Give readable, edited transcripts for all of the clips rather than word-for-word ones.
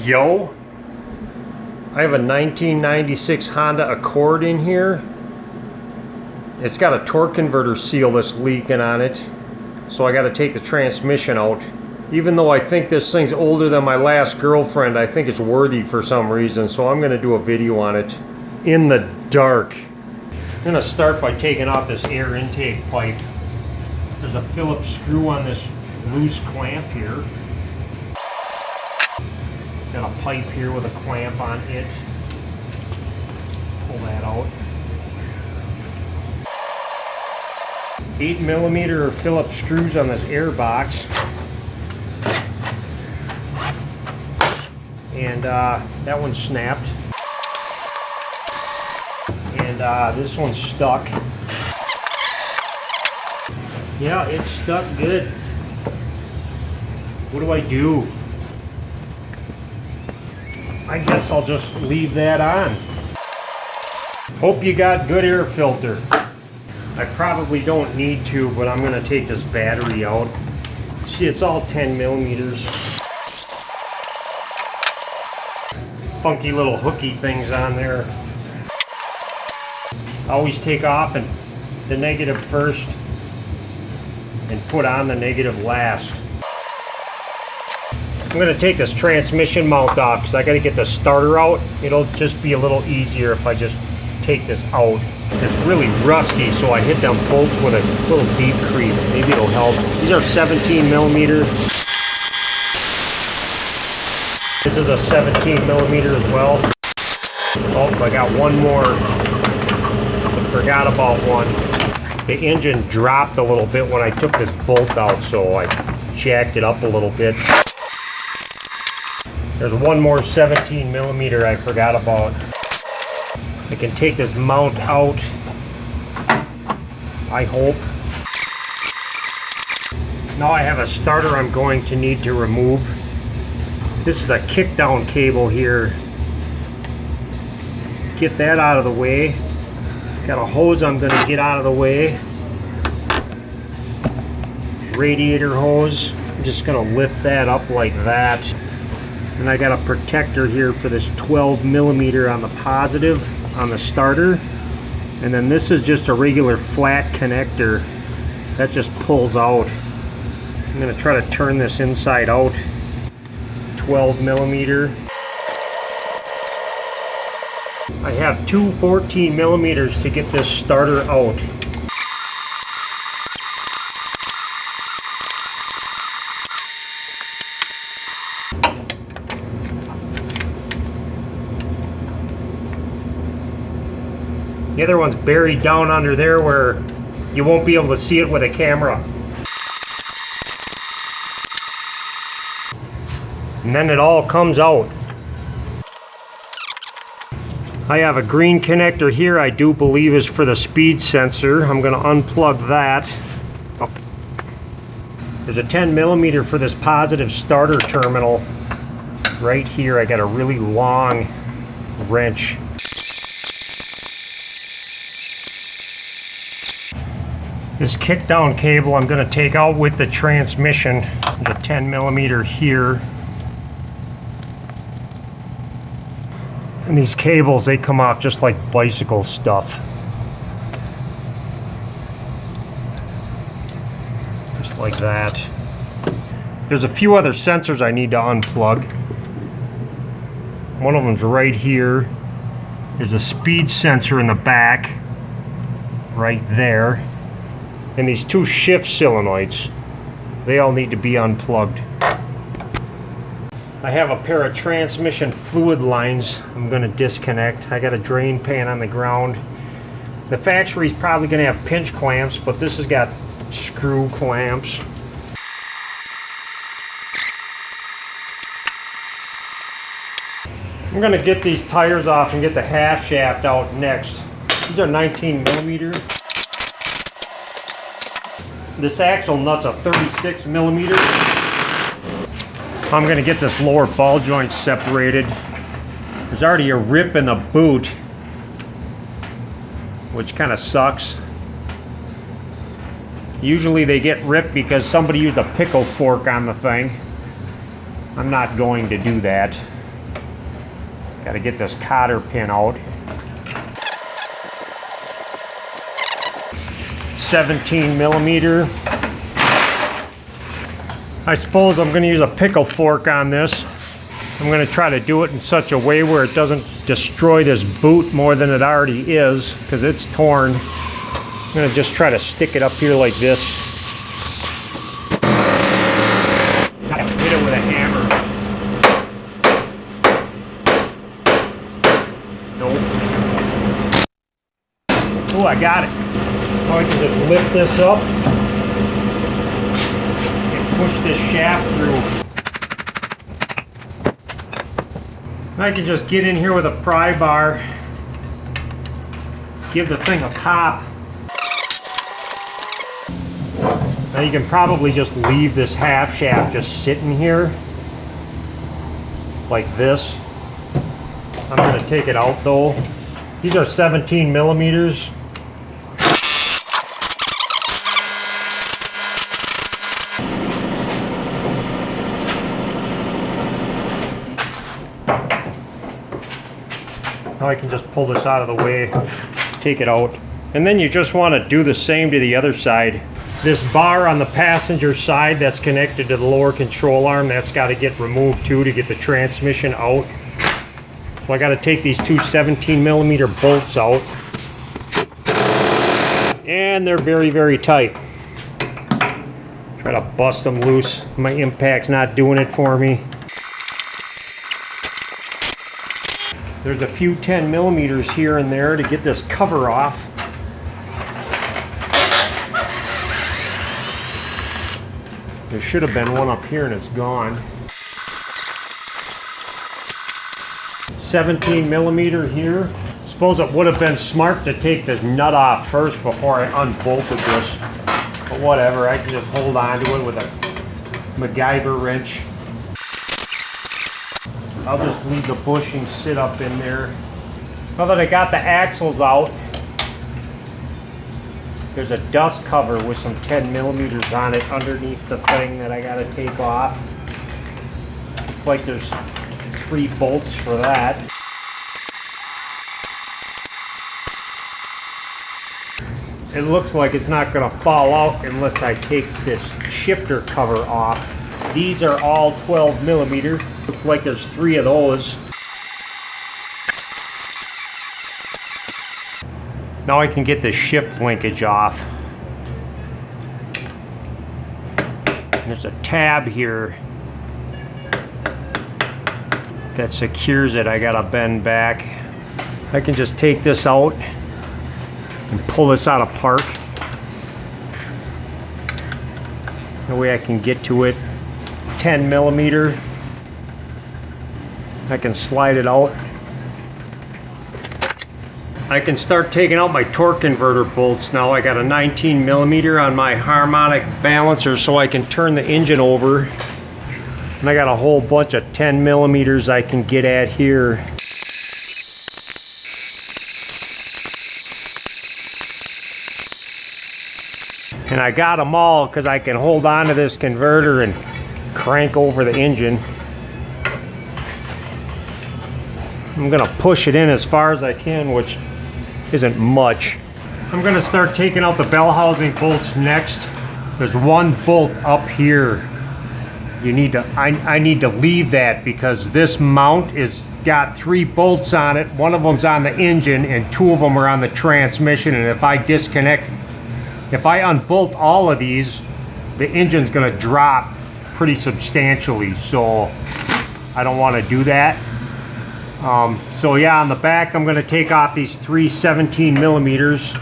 Yo, I have a 1996 Honda Accord in here. It's got a torque converter seal that's leaking on it, so I got to take the transmission out. Even though I think this thing's older than my last girlfriend, I think it's worthy for some reason, so I'm going to do a video on it in the dark. I'm going to start by taking off this air intake pipe. There's a Phillips screw on this loose clamp here. Got a pipe here with a clamp on it. Pull that out. 8mm Phillips screws on this air box. And that one snapped. And this one's stuck. Yeah, it's stuck good. What do I do? I guess I'll just leave that on. Hope you got good air filter. I probably don't need to, but I'm gonna take this battery out. See, it's all 10mm. Funky little hooky things on there. Always take off and the negative first and put on the negative last. I'm going to take this transmission mount off because I got to get the starter out. It'll just be a little easier if I just take this out. It's really rusty, so I hit them bolts with a little deep creep. Maybe it'll help. These are 17mm. This is a 17mm as well. Oh, I got one more. I forgot about one. The engine dropped a little bit when I took this bolt out, so I jacked it up a little bit. There's one more 17mm I forgot about. I can take this mount out, I hope. Now I have a starter I'm going to need to remove. This is a kick-down cable here. Get that out of the way. Got a hose I'm going to get out of the way. Radiator hose. I'm just going to lift that up like that. And I got a protector here for this 12mm on the positive on the starter. And then this is just a regular flat connector that just pulls out. I'm going to try to turn this inside out. 12mm. I have two 14mm to get this starter out. The other one's buried down under there where you won't be able to see it with a camera. And then it all comes out. I have a green connector here I do believe is for the speed sensor. I'm going to unplug that. Oh. There's a 10mm for this positive starter terminal. Right here I got a really long wrench. This kick-down cable I'm going to take out with the transmission. The 10mm here. And these cables, they come off just like bicycle stuff. Just like that. There's a few other sensors I need to unplug. One of them's right here. There's a speed sensor in the back. Right there. And these two shift solenoids, they all need to be unplugged. I have a pair of transmission fluid lines I'm going to disconnect. I got a drain pan on the ground. The factory's probably going to have pinch clamps, but this has got screw clamps. I'm going to get these tires off and get the half shaft out next. These are 19mm. This axle nut's a 36mm. I'm going to get this lower ball joint separated. There's already a rip in the boot, which kind of sucks. Usually they get ripped because somebody used a pickle fork on the thing. I'm not going to do that. Got to get this cotter pin out. 17 millimeter. I suppose I'm going to use a pickle fork on this. I'm going to try to do it in such a way where it doesn't destroy this boot more than it already is, because it's torn. I'm going to just try to stick it up here like this. Hit it with a hammer. Nope. Oh, I got it. Now I can just lift this up and push this shaft through. I can just get in here with a pry bar, give the thing a pop. Now you can probably just leave this half shaft just sitting here like this. I'm going to take it out though. These are 17 millimeters. Now I can just pull this out of the way, take it out. And then you just want to do the same to the other side. This bar on the passenger side that's connected to the lower control arm, that's got to get removed too to get the transmission out. So I got to take these two 17 millimeter bolts out. And they're very, very tight. Try to bust them loose. My impact's not doing it for me. There's a few 10 millimeters here and there to get this cover off. There should have been one up here and it's gone. 17 millimeter here. Suppose it would have been smart to take this nut off first before I unbolted this. But whatever, I can just hold on to it with a MacGyver wrench. I'll just leave the bushing sit up in there. Now that I got the axles out, there's a dust cover with some 10 millimeters on it underneath the thing that I got to take off. Looks like there's 3 bolts for that. It looks like it's not going to fall out unless I take this shifter cover off. These are all 12 millimeter. Looks like there's 3 of those. Now I can get the shift linkage off. There's a tab here that secures it. I gotta bend back. I can just take this out and pull this out of park. That way I can get to it. 10 millimeter. I can slide it out. I can start taking out my torque converter bolts now. I got a 19 millimeter on my harmonic balancer so I can turn the engine over. And I got a whole bunch of 10 millimeters I can get at here. And I got them all because I can hold on to this converter and crank over the engine. I'm gonna push it in as far as I can, which isn't much. I'm gonna start taking out the bell housing bolts next. There's one bolt up here. You need to, I need to leave that because this mount is got 3 bolts on it. One of them's on the engine and 2 of them are on the transmission. And if I disconnect, if I unbolt all of these, the engine's gonna drop pretty substantially. So I don't want to do that. So yeah, on the back I'm going to take off these 3 17 millimeters.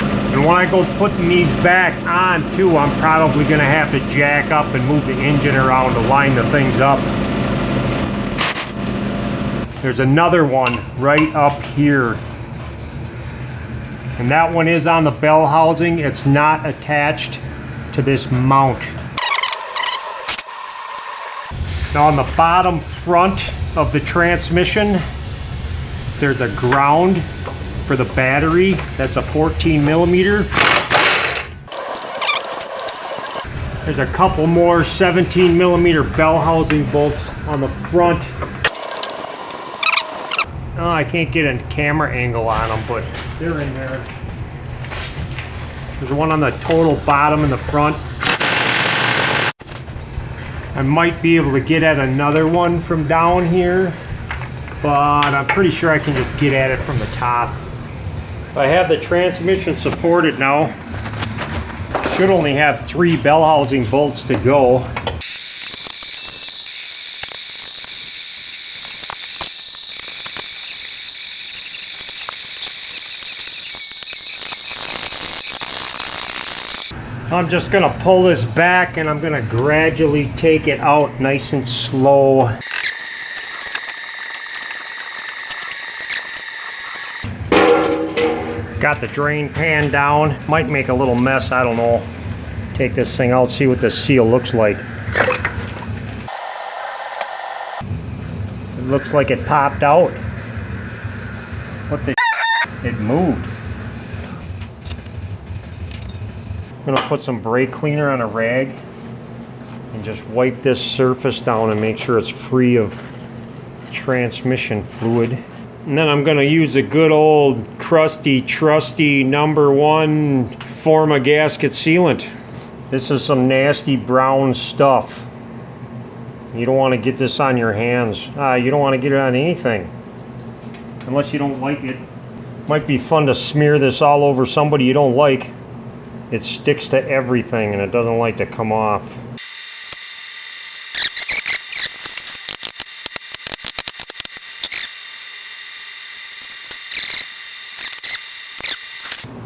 And when I go putting these back on too, I'm probably going to have to jack up and move the engine around to line the things up. There's another one right up here. And that one is on the bell housing. It's not attached to this mount. Now on the bottom front of the transmission, there's a ground for the battery. That's a 14 millimeter. There's a couple more 17mm bell housing bolts on the front. Oh, I can't get a camera angle on them, but they're in there. There's one on the total bottom and the front. I might be able to get at another one from down here, but I'm pretty sure I can just get at it from the top. I have the transmission supported now. Should only have 3 bell housing bolts to go. I'm just gonna pull this back and I'm gonna gradually take it out nice and slow. Got the drain pan down. Might make a little mess, I don't know. Take this thing out, see what the seal looks like. It looks like it popped out. What the it moved. I'm gonna put some brake cleaner on a rag and just wipe this surface down and make sure it's free of transmission fluid. And then I'm gonna use a good old crusty, trusty #1 Forma gasket sealant. This is some nasty brown stuff. You don't want to get this on your hands. You don't want to get it on anything unless you don't like it. Might be fun to smear this all over somebody you don't like. It sticks to everything and it doesn't like to come off.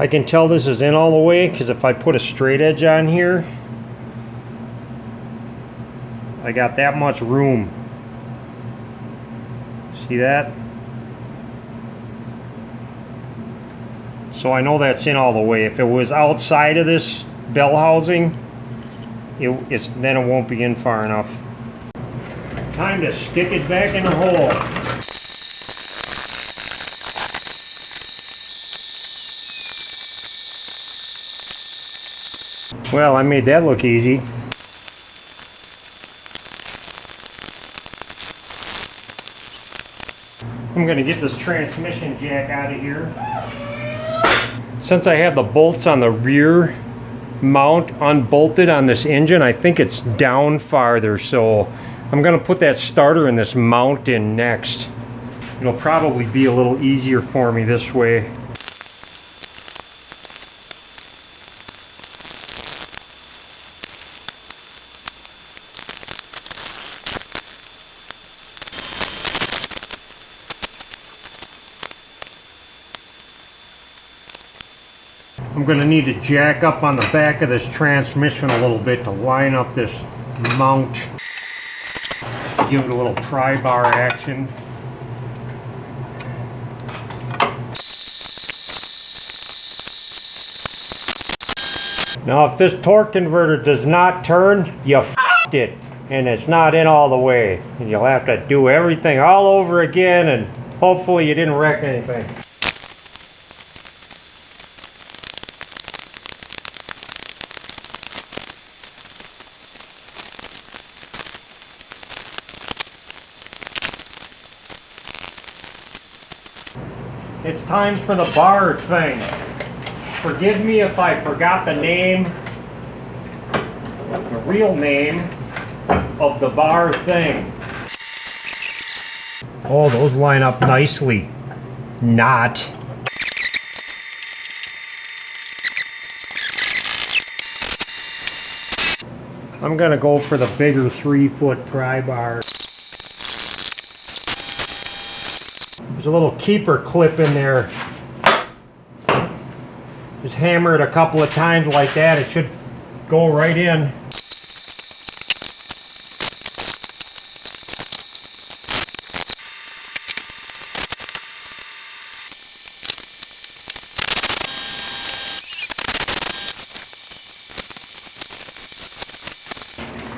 I can tell this is in all the way because if I put a straight edge on here, I got that much room. See that? So I know that's in all the way. If it was outside of this bell housing, then it won't be in far enough. Time to stick it back in the hole. Well, I made that look easy. I'm gonna get this transmission jack out of here. Since I have the bolts on the rear mount unbolted on this engine, I think it's down farther, so I'm gonna put that starter in this mount in next. It'll probably be a little easier for me this way. I'm going to need to jack up on the back of this transmission a little bit to line up this mount. Give it a little pry bar action. Now if this torque converter does not turn, you f***ed it. And it's not in all the way. And you'll have to do everything all over again and hopefully you didn't wreck anything. It's time for the bar thing. Forgive me if I forgot the name, the real name of the bar thing. Oh, those line up nicely. Not. I'm gonna go for the bigger 3-foot pry bar. There's a little keeper clip in there. Just hammer it a couple of times like that. It should go right in.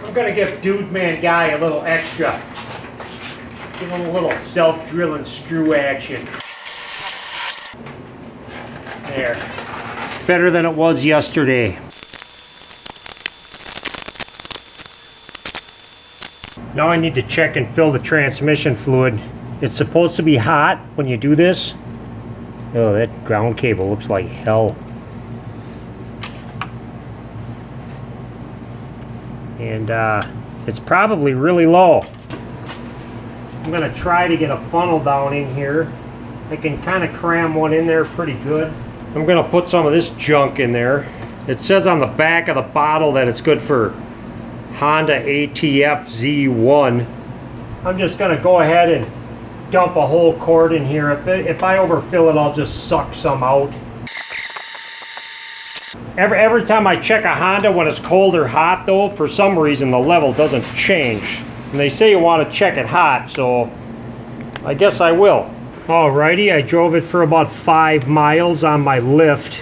I'm gonna give Dude Man Guy a little extra. Give him a little self-drilling screw action. There. Better than it was yesterday. Now I need to check and fill the transmission fluid. It's supposed to be hot when you do this. Oh, that ground cable looks like hell. And it's probably really low. I'm gonna try to get a funnel down in here. I can kind of cram one in there pretty good. I'm gonna put some of this junk in there. It says on the back of the bottle that it's good for Honda ATF Z1. I'm just gonna go ahead and dump a whole quart in here. If I overfill it, I'll just suck some out. Every time I check a Honda when it's cold or hot though, for some reason the level doesn't change. And they say you want to check it hot, so I guess I will. Alrighty, I drove it for about 5 miles on my lift.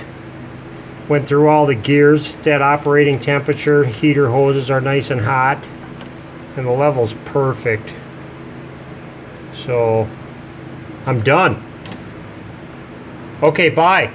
Went through all the gears. It's at operating temperature. Heater hoses are nice and hot. And the level's perfect. So, I'm done. Okay, bye.